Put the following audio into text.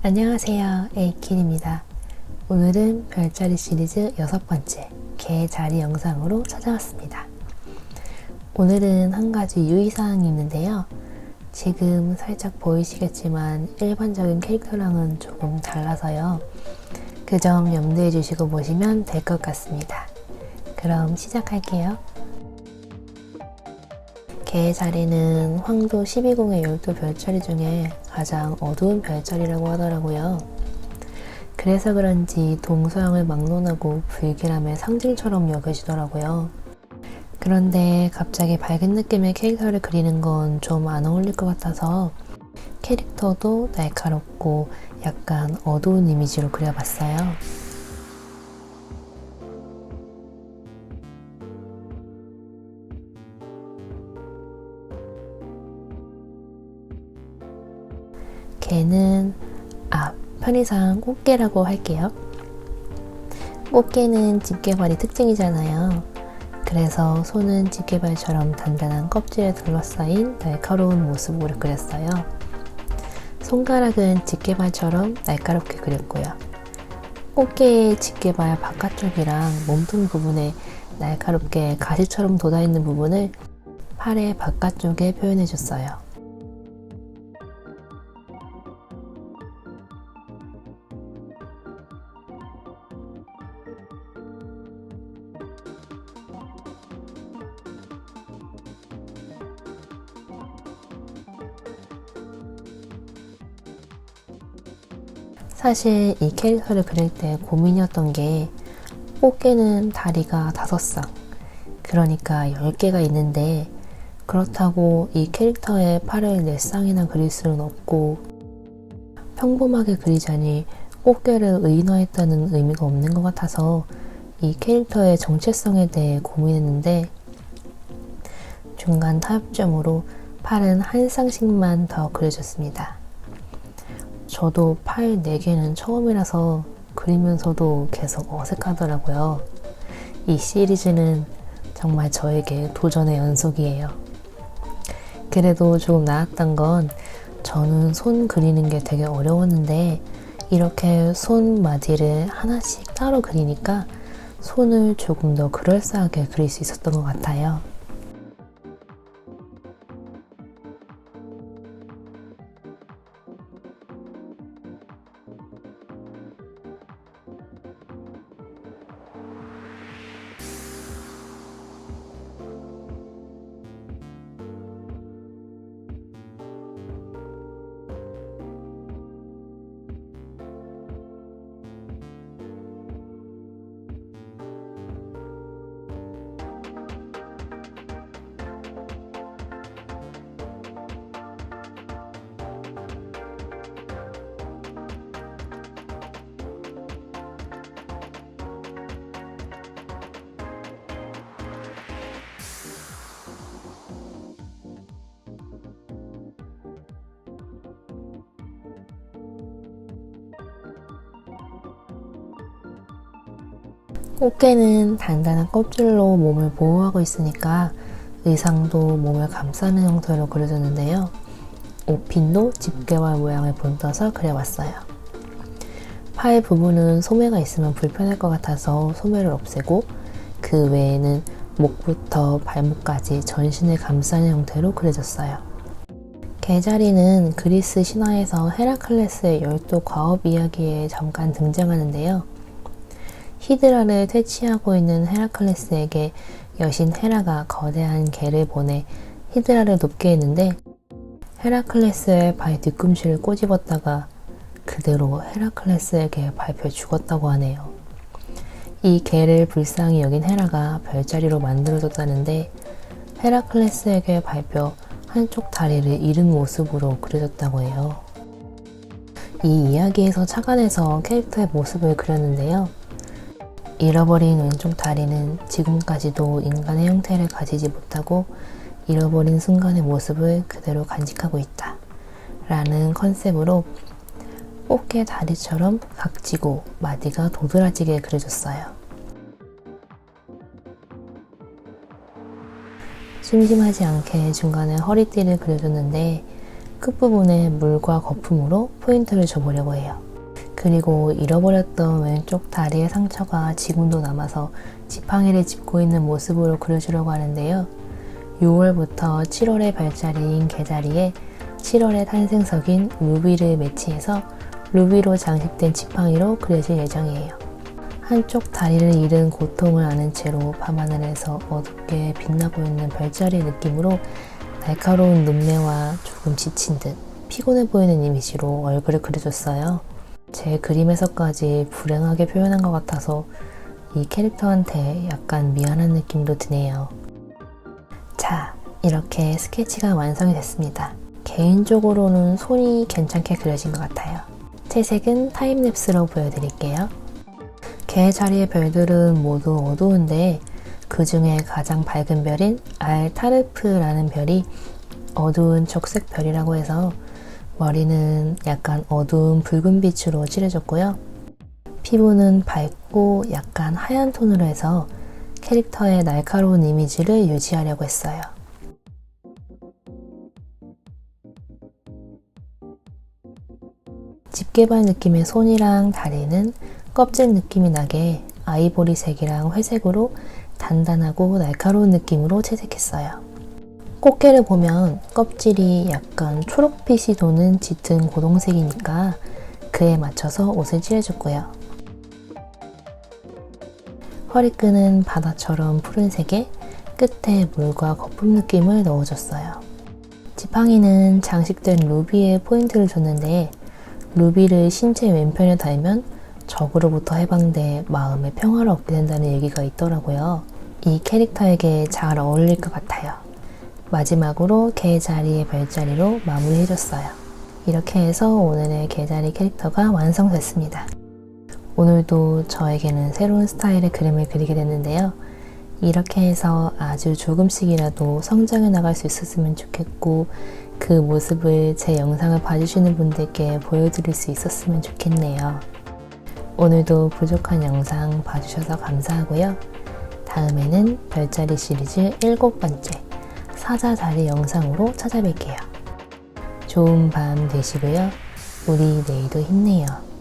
안녕하세요, 에이킨입니다. 오늘은 별자리 시리즈 6번째 개자리 영상으로 찾아왔습니다. 오늘은 한 가지 유의사항이 있는데요. 지금 살짝 보이시겠지만 일반적인 캐릭터랑은 조금 달라서요. 그 점 염두해 주시고 보시면 될 것 같습니다. 그럼 시작할게요. 개자리는 황도 12宮의 12별자리 중에 가장 어두운 별자리라고 하더라고요. 그래서 그런지 동서양을 막론하고 불길함의 상징처럼 여겨지더라고요. 그런데 갑자기 밝은 느낌의 캐릭터를 그리는 건 좀 안 어울릴 것 같아서 캐릭터도 날카롭고 약간 어두운 이미지로 그려봤어요. 개는 편의상 꽃게라고 할게요. 꽃게는 집게발이 특징이잖아요. 그래서 손은 집게발처럼 단단한 껍질에 둘러싸인 날카로운 모습으로 그렸어요. 손가락은 집게발처럼 날카롭게 그렸고요. 꽃게의 집게발 바깥쪽이랑 몸통 부분에 날카롭게 가시처럼 돋아있는 부분을 팔의 바깥쪽에 표현해줬어요. 사실 이 캐릭터를 그릴 때 고민이었던 게 꽃게는 다리가 5쌍, 그러니까 10개가 있는데 그렇다고 이 캐릭터의 팔을 4쌍이나 그릴 수는 없고 평범하게 그리자니 꽃게를 의인화했다는 의미가 없는 것 같아서 이 캐릭터의 정체성에 대해 고민했는데 중간 타협점으로 팔은 한 쌍씩만 더 그려줬습니다. 저도 팔 4개는 처음이라서 그리면서도 계속 어색하더라고요. 이 시리즈는 정말 저에게 도전의 연속이에요. 그래도 조금 나았던 건 저는 손 그리는 게 되게 어려웠는데 이렇게 손 마디를 하나씩 따로 그리니까 손을 조금 더 그럴싸하게 그릴 수 있었던 것 같아요. 꽃게는 단단한 껍질로 몸을 보호하고 있으니까 의상도 몸을 감싸는 형태로 그려졌는데요. 옷핀도 집게발 모양을 본떠서 그려봤어요. 팔 부분은 소매가 있으면 불편할 것 같아서 소매를 없애고 그 외에는 목부터 발목까지 전신을 감싸는 형태로 그려졌어요. 개자리는 그리스 신화에서 헤라클레스의 12과업 이야기에 잠깐 등장하는데요. 히드라를 퇴치하고 있는 헤라클레스에게 여신 헤라가 거대한 개를 보내 히드라를 돕게 했는데 헤라클레스의 발 뒤꿈치를 꼬집었다가 그대로 헤라클레스에게 밟혀 죽었다고 하네요. 이 개를 불쌍히 여긴 헤라가 별자리로 만들어졌다는데 헤라클레스에게 밟혀 한쪽 다리를 잃은 모습으로 그려졌다고 해요. 이 이야기에서 착안해서 캐릭터의 모습을 그렸는데요. 잃어버린 왼쪽 다리는 지금까지도 인간의 형태를 가지지 못하고 잃어버린 순간의 모습을 그대로 간직하고 있다 라는 컨셉으로 꽃게 다리처럼 각지고 마디가 도드라지게 그려졌어요. 심심하지 않게 중간에 허리띠를 그려줬는데 끝부분에 물과 거품으로 포인트를 줘보려고 해요. 그리고 잃어버렸던 왼쪽 다리의 상처가 지금도 남아서 지팡이를 짚고 있는 모습으로 그려주려고 하는데요. 6월부터 7월의 별자리인 개자리에 7월의 탄생석인 루비를 매치해서 루비로 장식된 지팡이로 그려질 예정이에요. 한쪽 다리를 잃은 고통을 아는 채로 밤하늘에서 어둡게 빛나고 있는 별자리의 느낌으로 날카로운 눈매와 조금 지친 듯 피곤해 보이는 이미지로 얼굴을 그려줬어요. 제 그림에서까지 불행하게 표현한 것 같아서 이 캐릭터한테 약간 미안한 느낌도 드네요. 자, 이렇게 스케치가 완성이 됐습니다. 개인적으로는 손이 괜찮게 그려진 것 같아요. 채색은 타임랩스로 보여드릴게요. 개자리의 별들은 모두 어두운데 그 중에 가장 밝은 별인 알타르프라는 별이 어두운 적색 별이라고 해서 머리는 약간 어두운 붉은 빛으로 칠해졌고요. 피부는 밝고 약간 하얀 톤으로 해서 캐릭터의 날카로운 이미지를 유지하려고 했어요. 집게발 느낌의 손이랑 다리는 껍질 느낌이 나게 아이보리색이랑 회색으로 단단하고 날카로운 느낌으로 채색했어요. 꽃게를 보면 껍질이 약간 초록빛이 도는 짙은 고동색이니까 그에 맞춰서 옷을 칠해줬고요. 허리끈은 바다처럼 푸른색에 끝에 물과 거품 느낌을 넣어줬어요. 지팡이는 장식된 루비에 포인트를 줬는데 루비를 신체 왼편에 달면 적으로부터 해방돼 마음의 평화를 얻게 된다는 얘기가 있더라고요. 이 캐릭터에게 잘 어울릴 것 같아요. 마지막으로 개자리의 별자리로 마무리해줬어요. 이렇게 해서 오늘의 개자리 캐릭터가 완성됐습니다. 오늘도 저에게는 새로운 스타일의 그림을 그리게 됐는데요. 이렇게 해서 아주 조금씩이라도 성장해 나갈 수 있었으면 좋겠고 그 모습을 제 영상을 봐주시는 분들께 보여드릴 수 있었으면 좋겠네요. 오늘도 부족한 영상 봐주셔서 감사하고요. 다음에는 별자리 시리즈 7번째 사자자리 영상으로 찾아뵐게요. 좋은 밤 되시고요. 우리 내일도 힘내요.